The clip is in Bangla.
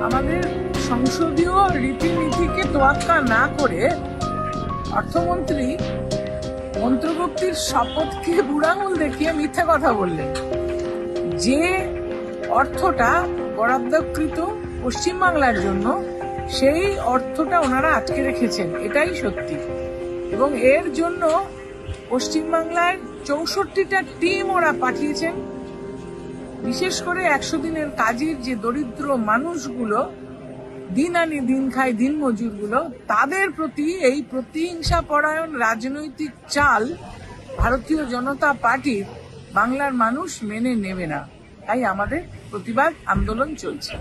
আমাদের সংসদীয় রীতিনীতিকে তোয়াক্কা না করে অর্থমন্ত্রী মন্ত্রগুপ্তির শপথকে বুড়াঙ্গুল দেখিয়ে মিথ্যা কথা বললেন। যে অর্থটা বরাদ্দকৃত পশ্চিমবাংলার জন্য, সেই অর্থটা ওনারা আটকে রেখেছেন, এটাই সত্যি। এবং এর জন্য পশ্চিমবাংলায় 64টা টিম ওরা পাঠিয়েছেন। বিশেষ করে 100 দিনের কাজের যে দরিদ্র মানুষগুলো, দিন আনি দিন খায় দিন মজুরগুলো, তাদের প্রতি এই প্রতিহিংসা পরায়ণ রাজনৈতিক চাল ভারতীয় জনতা পার্টির বাংলার মানুষ মেনে নেবে না। তাই আমাদের প্রতিবাদ আন্দোলন চলছে।